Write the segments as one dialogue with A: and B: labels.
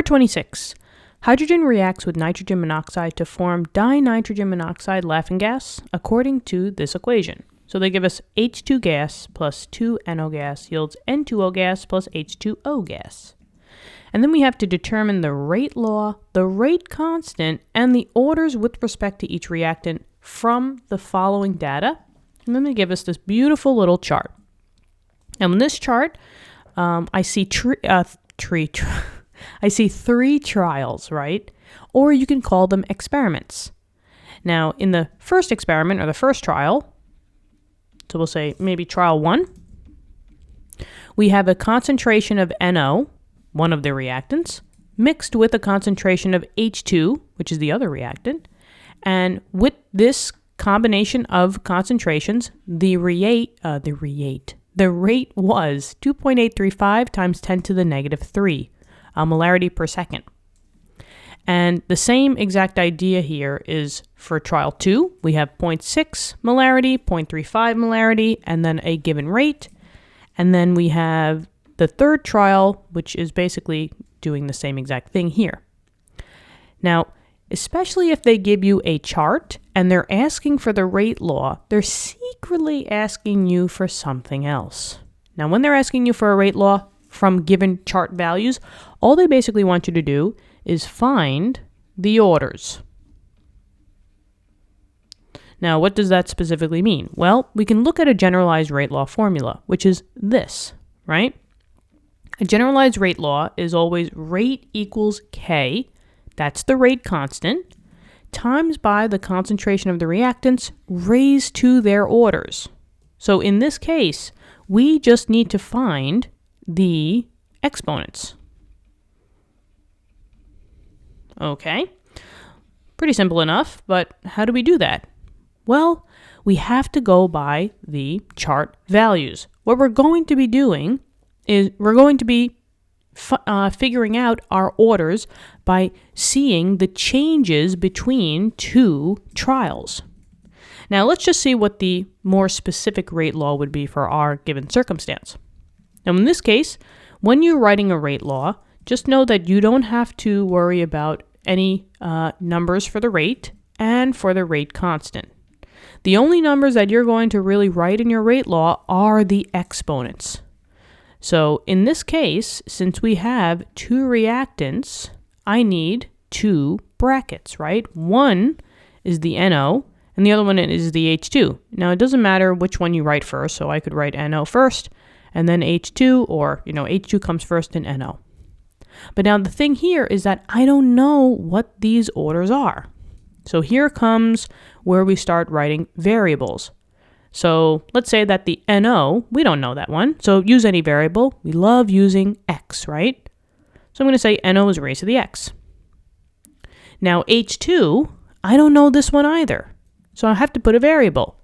A: 26. Hydrogen reacts with nitrogen monoxide to form dinitrogen monoxide laughing gas according to this equation. So they give us H2 gas plus 2NO gas yields N2O gas plus H2O gas. And then we have to determine the rate law, the rate constant, and the orders with respect to each reactant from the following data. And then they give us this beautiful little chart. And in this chart, I see I see 3 trials, right? Or you can call them experiments. Now, in the first experiment or the first trial, so we'll say maybe trial 1, we have a concentration of NO, one of the reactants, mixed with a concentration of H2, which is the other reactant. And with this combination of concentrations, the rate was 2.835 times 10 to the negative 3 molarity per second. And the same exact idea here is for trial 2. We have 0.6 molarity, 0.35 molarity, and then a given rate. And then we have the third trial, which is basically doing the same exact thing here. Now, especially if they give you a chart and they're asking for the rate law, they're secretly asking you for something else. Now, when they're asking you for a rate law from given chart values, all they basically want you to do is find the orders. Now, what does that specifically mean? Well, we can look at a generalized rate law formula, which is this, right? A generalized rate law is always rate equals K, that's the rate constant, times by the concentration of the reactants raised to their orders. So in this case, we just need to find the exponents. Okay, pretty simple enough, but how do we do that? Well, we have to go by the chart values. What we're going to be doing is we're going to be figuring out our orders by seeing the changes between 2 trials. Now, let's just see what the more specific rate law would be for our given circumstance. Now, in this case, when you're writing a rate law, just know that you don't have to worry about any numbers for the rate and for the rate constant. The only numbers that you're going to really write in your rate law are the exponents. So in this case, since we have 2 reactants, I need 2 brackets, right? One is the NO, and the other one is the H2. Now, it doesn't matter which one you write first, so I could write NO first, and then H2, or, H2 comes first and NO. But now the thing here is that I don't know what these orders are. So here comes where we start writing variables. So let's say that the NO, we don't know that one. So use any variable. We love using X, right? So I'm going to say NO is raised to the X. Now H2, I don't know this one either. So I have to put a variable.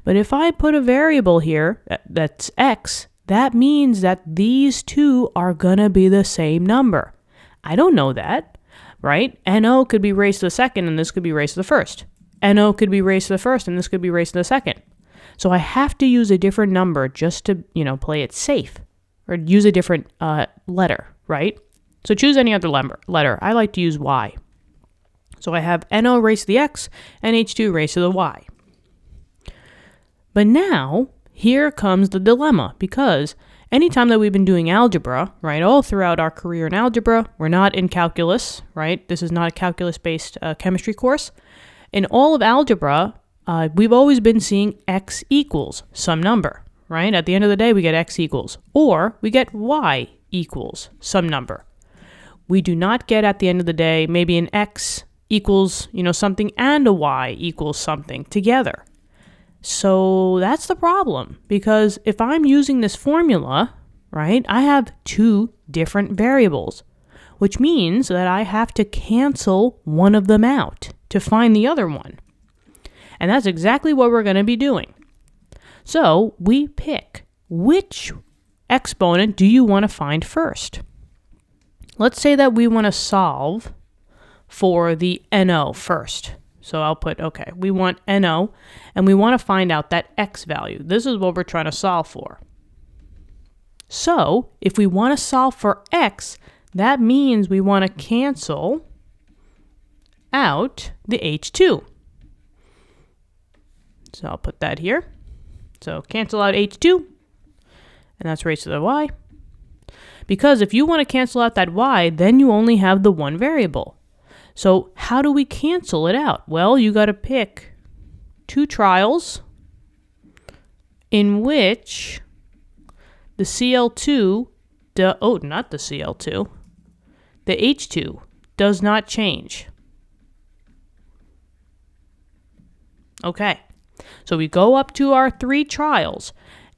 A: But if I put a variable here, that's X, that means that these 2 are going to be the same number. I don't know that, right? NO could be raised to the second and this could be raised to the first. NO could be raised to the first and this could be raised to the second. So I have to use a different number just to, play it safe, or use a different letter, right? So choose any other letter. I like to use Y. So I have NO raised to the X and H2 raised to the Y. But now, here comes the dilemma, because anytime that we've been doing algebra, right, all throughout our career in algebra, we're not in calculus, right? This is not a calculus-based chemistry course. In all of algebra, we've always been seeing X equals some number, right? At the end of the day, we get X equals, or we get Y equals some number. We do not get at the end of the day, maybe an X equals, something and a Y equals something together. So that's the problem, because if I'm using this formula, right, I have 2 different variables, which means that I have to cancel one of them out to find the other one. And that's exactly what we're going to be doing. So we pick which exponent do you want to find first. Let's say that we want to solve for the NO first. So I'll put, okay, we want NO, and we want to find out that X value. This is what we're trying to solve for. So if we want to solve for X, that means we want to cancel out the H2. So I'll put that here. So cancel out H2, and that's raised to the y. Because if you want to cancel out that y, then you only have the one variable. So how do we cancel it out? Well, you got to pick two trials in which the Cl2, not the Cl2, the H2 does not change. Okay, so we go up to our three trials,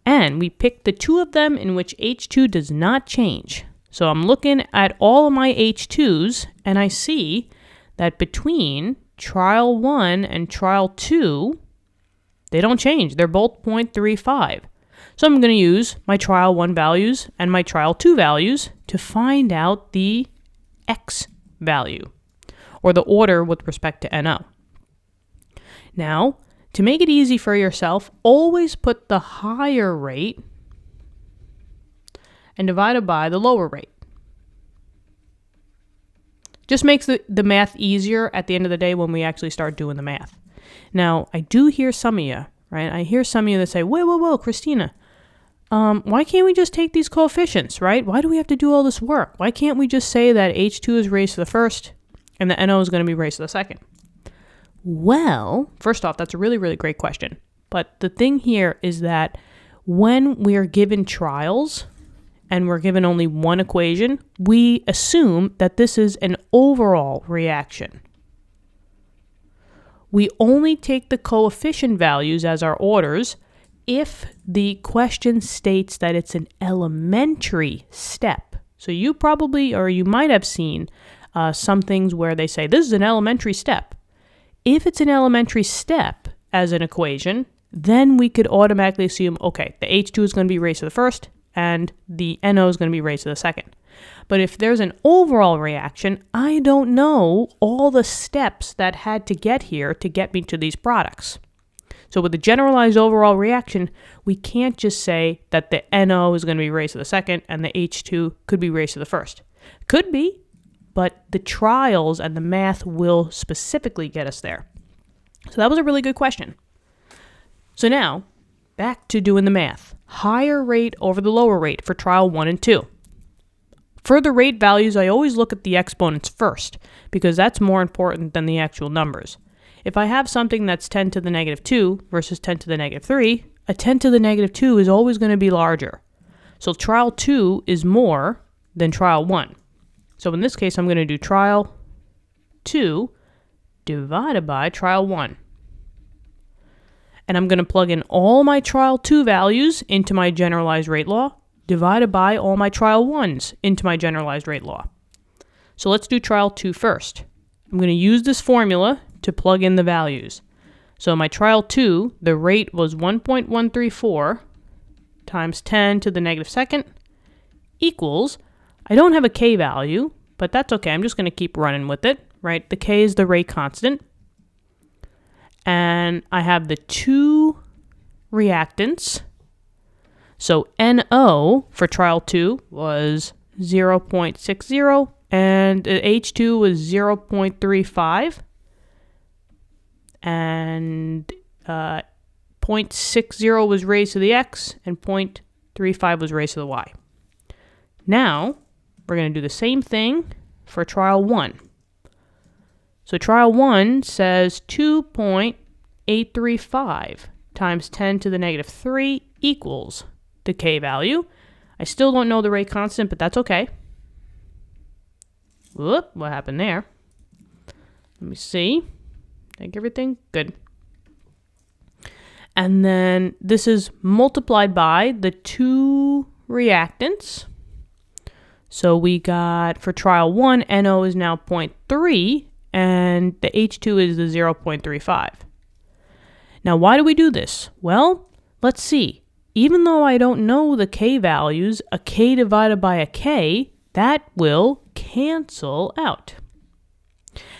A: and we pick the two of them in which H2 does not change. So I'm looking at all of my H2s, and I see that between trial 1 and trial 2, they don't change. They're both 0.35. So I'm going to use my trial 1 values and my trial 2 values to find out the X value, or the order with respect to NO. Now, to make it easy for yourself, always put the higher rate and divide it by the lower rate. Just makes the math easier at the end of the day when we actually start doing the math. Now, I do hear some of you, right? I hear some of you that say, whoa, Christina, why can't we just take these coefficients, right? Why do we have to do all this work? Why can't we just say that H2 is raised to the first and the NO is going to be raised to the second? Well, first off, that's a really, really great question. But the thing here is that when we are given trials and we're given only one equation, we assume that this is an overall reaction. We only take the coefficient values as our orders if the question states that it's an elementary step. So you probably, or you might have seen some things where they say, this is an elementary step. If it's an elementary step as an equation, then we could automatically assume, okay, the H2 is going to be raised to the first, and the NO is going to be raised to the second. But if there's an overall reaction, I don't know all the steps that had to get here to get me to these products. So with the generalized overall reaction, we can't just say that the NO is going to be raised to the second and the H2 could be raised to the first. Could be, but the trials and the math will specifically get us there. So that was a really good question. So now, back to doing the math. Higher rate over the lower rate for trial 1 and 2. For the rate values, I always look at the exponents first, because that's more important than the actual numbers. If I have something that's 10 to the negative 2 versus 10 to the negative 3, a 10 to the negative 2 is always going to be larger. So trial 2 is more than trial 1. So in this case, I'm going to do trial 2 divided by trial 1. And I'm going to plug in all my trial 2 values into my generalized rate law, divided by all my trial 1s into my generalized rate law. So let's do trial 2 first. I'm going to use this formula to plug in the values. So my trial 2, the rate was 1.134 times 10 to the negative second equals, I don't have a K value, but that's okay. I'm just going to keep running with it, right? The K is the rate constant. And I have the two reactants. So NO for trial 2 was 0.60 and H2 was 0.35. And 0.60 was raised to the X and 0.35 was raised to the Y. Now, we're going to do the same thing for trial 1. So trial 1 says 2.835 times 10 to the negative 3 equals the K value. I still don't know the rate constant, but that's okay. Whoop, what happened there? Let me see. Think everything? Good. And then this is multiplied by the two reactants. So we got, for trial 1, NO is now 0.3, and the H2 is the 0.35. Now, why do we do this? Well, let's see. Even though I don't know the K values, a K divided by a K, that will cancel out.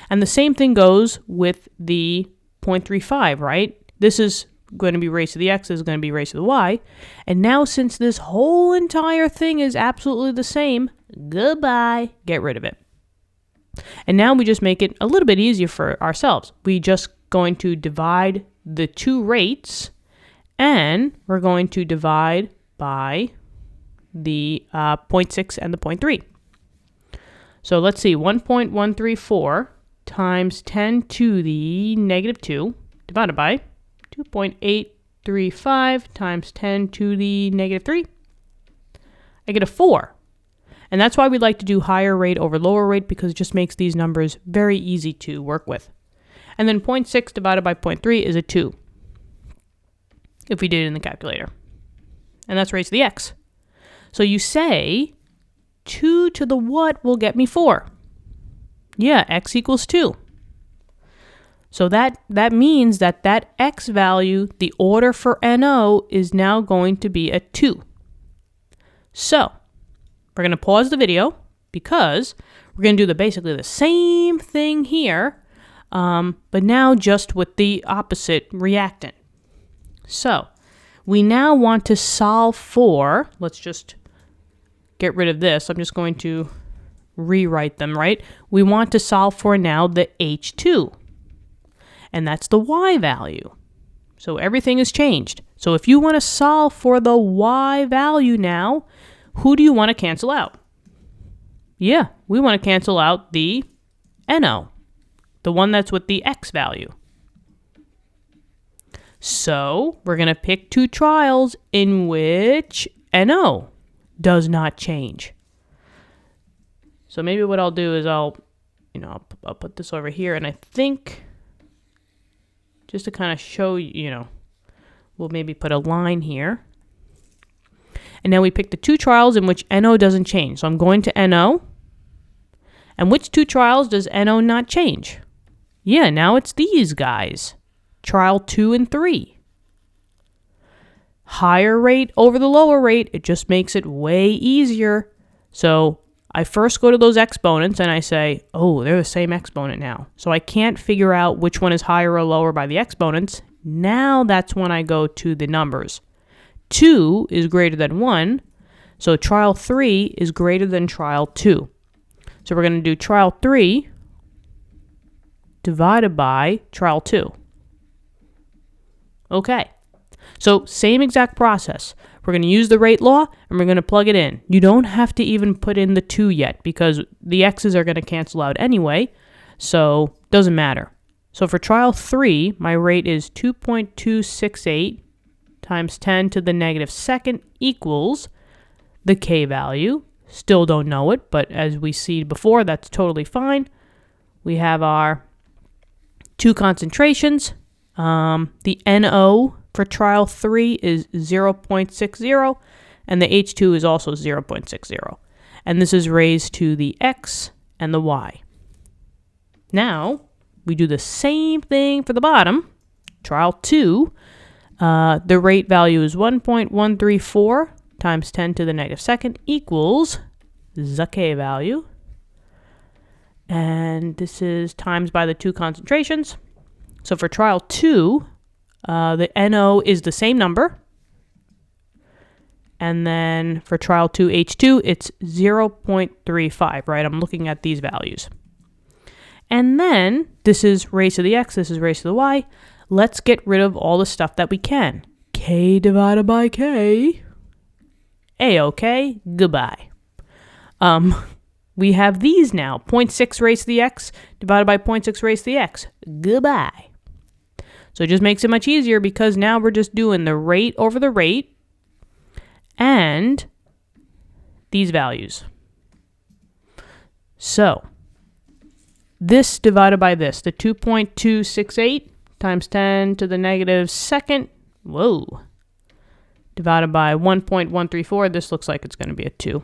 A: And the same thing goes with the 0.35, right? This is going to be raised to the x, this is going to be raised to the y. And now since this whole entire thing is absolutely the same, goodbye, get rid of it. And now we just make it a little bit easier for ourselves. We just going to divide the two rates, and we're going to divide by the 0.6 and the 0.3. So let's see, 1.134 times 10 to the negative 2 divided by 2.835 times 10 to the negative 3. I get a 4. And that's why we like to do higher rate over lower rate, because it just makes these numbers very easy to work with. And then 0.6 divided by 0.3 is a 2, if we did it in the calculator. And that's raised to the x. So you say 2 to the what will get me 4? Yeah, x equals 2. So that means that x value, the order for NO, is now going to be a 2. So we're going to pause the video because we're going to do basically the same thing here, but now just with the opposite reactant. So we now want to solve for, let's just get rid of this. I'm just going to rewrite them, right? We want to solve for now the H2, and that's the Y value. So everything is changed. So if you want to solve for the Y value now, who do you want to cancel out? Yeah, we want to cancel out the NO, the one that's with the X value. So we're going to pick two trials in which NO does not change. So maybe what I'll do is I'll put this over here, and I think just to kind of show you, we'll maybe put a line here. And now we pick the two trials in which NO doesn't change. So I'm going to NO. And which two trials does NO not change? Yeah, now it's these guys. Trial 2 and 3. Higher rate over the lower rate, it just makes it way easier. So I first go to those exponents and I say, oh, they're the same exponent now. So I can't figure out which one is higher or lower by the exponents. Now that's when I go to the numbers. 2 is greater than 1, so trial 3 is greater than trial 2. So we're going to do trial 3 divided by trial 2. Okay, so same exact process. We're going to use the rate law, and we're going to plug it in. You don't have to even put in the 2 yet, because the x's are going to cancel out anyway, so it doesn't matter. So for trial 3, my rate is 2.268 times 10 to the negative second equals the K value. Still don't know it, but as we see before, that's totally fine. We have our two concentrations. The NO for trial 3 is 0.60, and the H2 is also 0.60. And this is raised to the X and the Y. Now, we do the same thing for the bottom. Trial 2. The rate value is 1.134 times 10 to the negative second equals the K value. And this is times by the two concentrations. So for trial 2, the NO is the same number. And then for trial 2, H2, it's 0.35, right? I'm looking at these values. And then this is raised to the X, this is raised to the Y. Let's get rid of all the stuff that we can. K divided by K. A-OK, goodbye. We have these now. 0.6 raised to the X divided by 0.6 raised to the X. Goodbye. So it just makes it much easier because now we're just doing the rate over the rate and these values. So this divided by this, the 2.268 times 10 to the negative second, divided by 1.134, this looks like it's going to be a 2,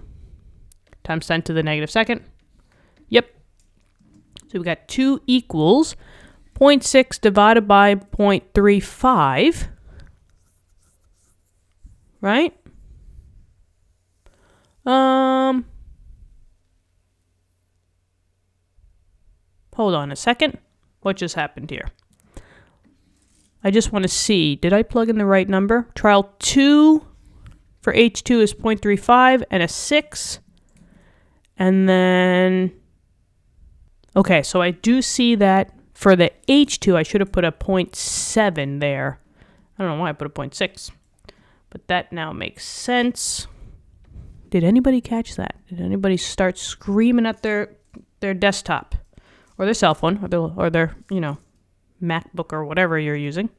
A: times 10 to the negative second. Yep. So we got 2 equals 0.6 divided by 0.35, right? Hold on a second. What just happened here? I just want to see, did I plug in the right number? Trial 2 for H2 is 0.35 and a 6. And then, okay, so I do see that for the H2, I should have put a 0.7 there. I don't know why I put a 0.6, but that now makes sense. Did anybody catch that? Did anybody start screaming at their desktop or their cell phone or their MacBook or whatever you're using?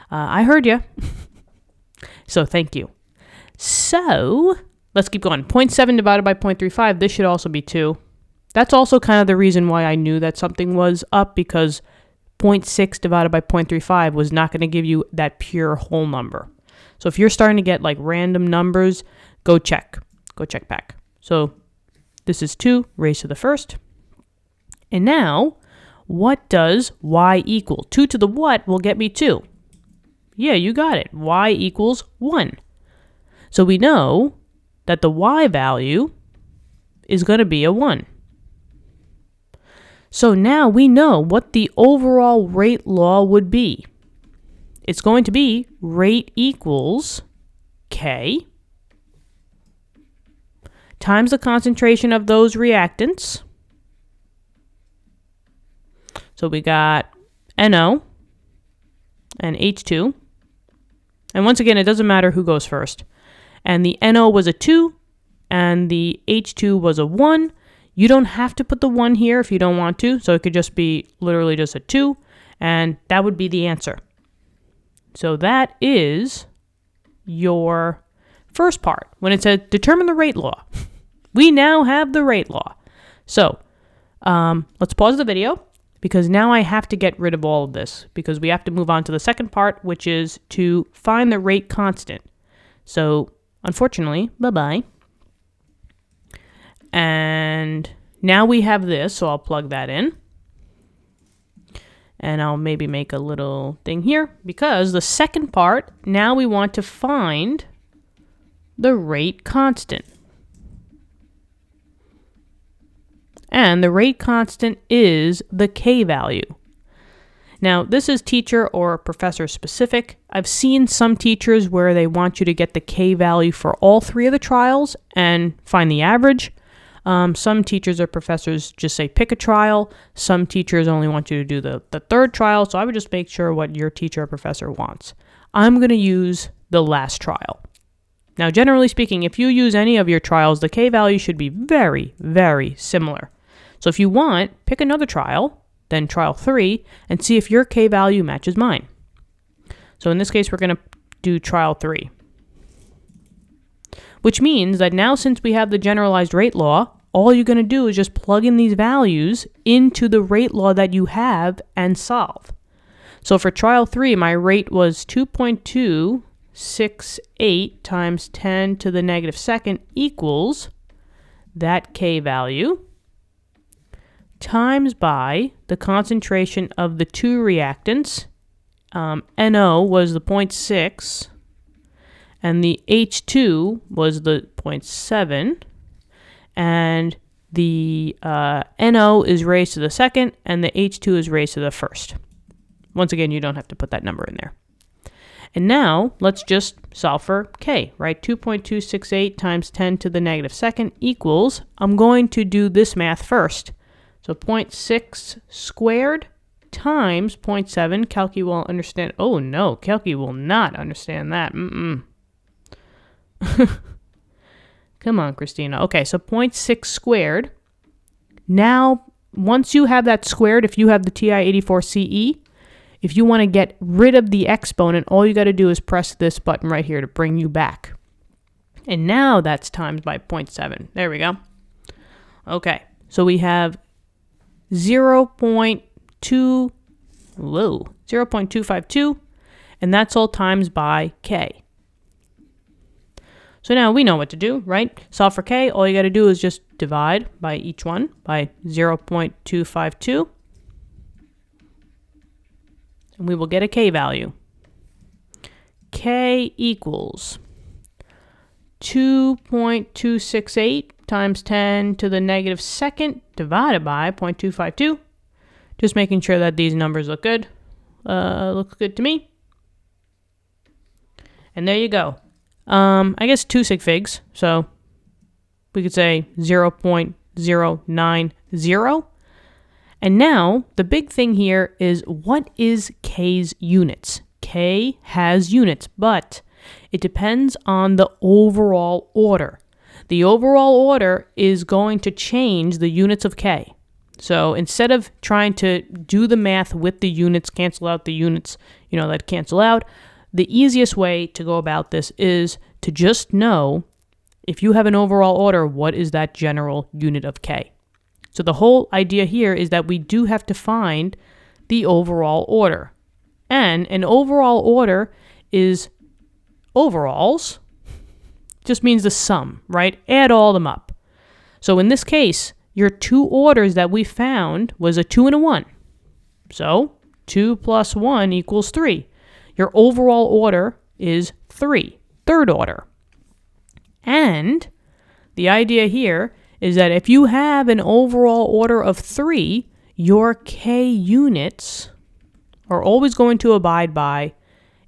A: I heard you. So thank you. So let's keep going. 0.7 divided by 0.35. This should also be 2. That's also kind of the reason why I knew that something was up, because 0.6 divided by 0.35 was not going to give you that pure whole number. So if you're starting to get like random numbers, go check back. So this is 2 raised to the first. And now, what does y equal? 2 to the what will get me 2. Yeah, you got it. Y equals 1. So we know that the y value is going to be a 1. So now we know what the overall rate law would be. It's going to be rate equals K times the concentration of those reactants. So we got NO and H2. And once again, it doesn't matter who goes first. And the NO was a 2 and the H2 was a 1. You don't have to put the 1 here if you don't want to. So it could just be literally just a 2. And that would be the answer. So that is your first part. When it said determine the rate law, we now have the rate law. So let's pause the video, because now I have to get rid of all of this, because we have to move on to the second part, which is to find the rate constant. So unfortunately, bye-bye. And now we have this, so I'll plug that in. And I'll maybe make a little thing here, because the second part, now we want to find the rate constant. And the rate constant is the K value. Now, this is teacher or professor specific. I've seen some teachers where they want you to get the K value for all 3 of the trials and find the average. Some teachers or professors just say pick a trial. Some teachers only want you to do the 3rd trial. So I would just make sure what your teacher or professor wants. I'm going to use the last trial. Now, generally speaking, if you use any of your trials, the K value should be very, very similar. So if you want, pick another trial, then trial 3, and see if your K value matches mine. So in this case, we're going to do trial 3. Which means that now, since we have the generalized rate law, all you're going to do is just plug in these values into the rate law that you have and solve. So for trial 3, my rate was 2.268 times 10 to the negative second equals that K value times by the concentration of the 2 reactants. NO was the 0.6. And the H2 was the 0.7, and the NO is raised to the second, and the H2 is raised to the first. Once again, you don't have to put that number in there. And now, let's just solve for K, right? 2.268 times 10 to the negative second equals, I'm going to do this math first. So 0.6 squared times 0.7. Calci will understand. Oh no, Calci will not understand that. Come on, Christina. Okay, so 0.6 squared. Now, once you have that squared, if you have the TI-84CE, if you want to get rid of the exponent, all you got to do is press this button right here to bring you back. And now that's times by 0.7. There we go. Okay, so we have 0.252, and that's all times by K. So now we know what to do, right? Solve for K, all you got to do is just divide by each one by 0.252. And we will get a K value. K equals 2.268 times 10 to the negative second divided by 0.252. Just making sure that these numbers look good. Looks good to me. And there you go. I guess 2 sig figs. So we could say 0.090. And now the big thing here is, what is K's units? K has units, but it depends on the overall order. The overall order is going to change the units of K. So instead of trying to do the math with the units, cancel out the units, that cancel out, the easiest way to go about this is to just know, if you have an overall order, what is that general unit of K? So the whole idea here is that we do have to find the overall order. And an overall order is overalls, just means the sum, right? Add all them up. So in this case, your 2 orders that we found was a 2 and a 1. So 2 plus 1 equals 3. Your overall order is 3, third order. And the idea here is that if you have an overall order of 3, your K units are always going to abide by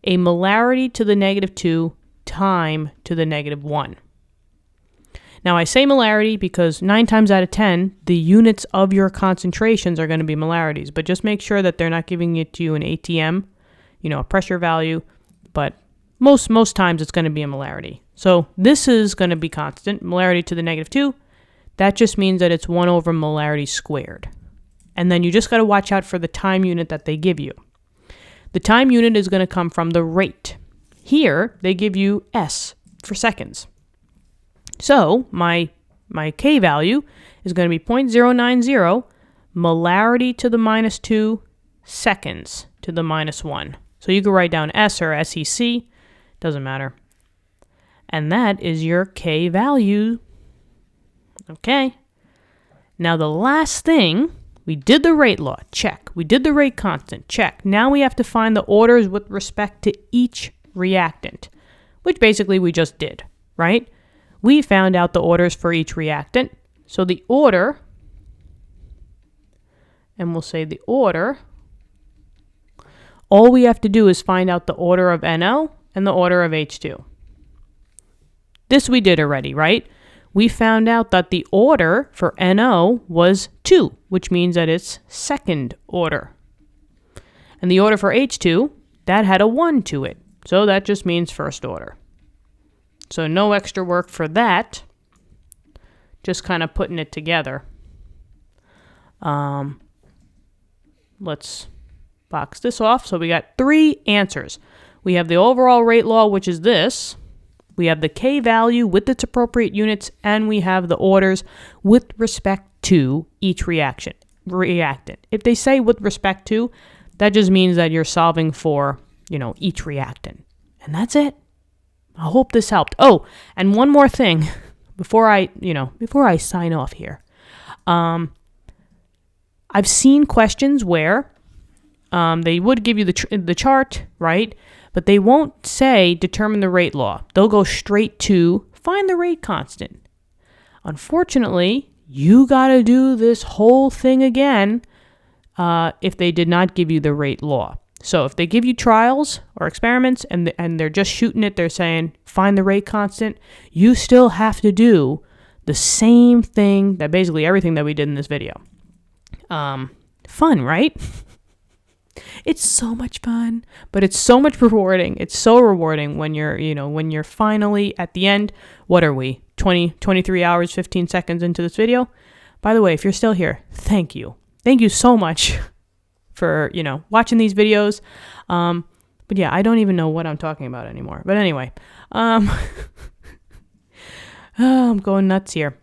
A: a molarity to the -2 time to the -1. Now I say molarity because 9 times out of 10, the units of your concentrations are going to be molarities, but just make sure that they're not giving it to you in ATM, a pressure value, but most times it's going to be a molarity. So this is going to be constant, molarity to the -2. That just means that it's 1 over molarity squared. And then you just got to watch out for the time unit that they give you. The time unit is going to come from the rate. Here, they give you S for seconds. So my K value is going to be 0.090 molarity to the -2 seconds to the -1. So you can write down S or SEC, doesn't matter. And that is your K value. Okay. Now the last thing, we did the rate law, check. We did the rate constant, check. Now we have to find the orders with respect to each reactant, which basically we just did, right? We found out the orders for each reactant. So the order, and we'll say the order, all we have to do is find out the order of NO and the order of H2. This we did already, right? We found out that the order for NO was 2, which means that it's second order. And the order for H2, that had a 1 to it. So that just means first order. So no extra work for that. Just kind of putting it together. Let's box this off. So we got 3 answers. We have the overall rate law, which is this. We have the K value with its appropriate units, and we have the orders with respect to each reactant. If they say with respect to, that just means that you're solving for, each reactant. And that's it. I hope this helped. Oh, and one more thing before I sign off here. I've seen questions where they would give you the chart, right? But they won't say determine the rate law. They'll go straight to find the rate constant. Unfortunately, you got to do this whole thing again if they did not give you the rate law. So if they give you trials or experiments and they're just shooting it, they're saying find the rate constant, you still have to do the same thing, that basically everything that we did in this video. Fun, right? It's so much fun, but it's so much rewarding. It's so rewarding when you're finally at the end. What are we? 23 hours, 15 seconds into this video. By the way, if you're still here, thank you. Thank you so much for, watching these videos. But yeah, I don't even know what I'm talking about anymore. But anyway, I'm going nuts here.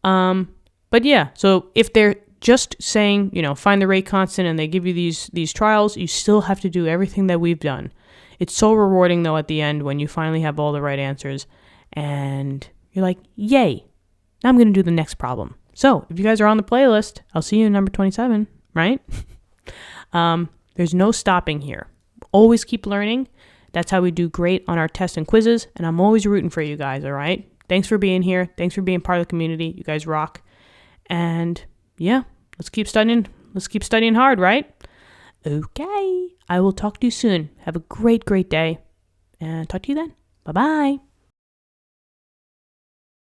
A: But yeah, so if they're just saying, find the rate constant and they give you these trials, you still have to do everything that we've done. It's so rewarding, though, at the end when you finally have all the right answers and you're like, yay, now I'm going to do the next problem. So if you guys are on the playlist, I'll see you in number 27, right? There's no stopping here. Always keep learning. That's how we do great on our tests and quizzes, and I'm always rooting for you guys, all right? Thanks for being here. Thanks for being part of the community. You guys rock. And yeah, let's keep studying. Let's keep studying hard, right? Okay. I will talk to you soon. Have a great, great day. and talk to you then. Bye-bye.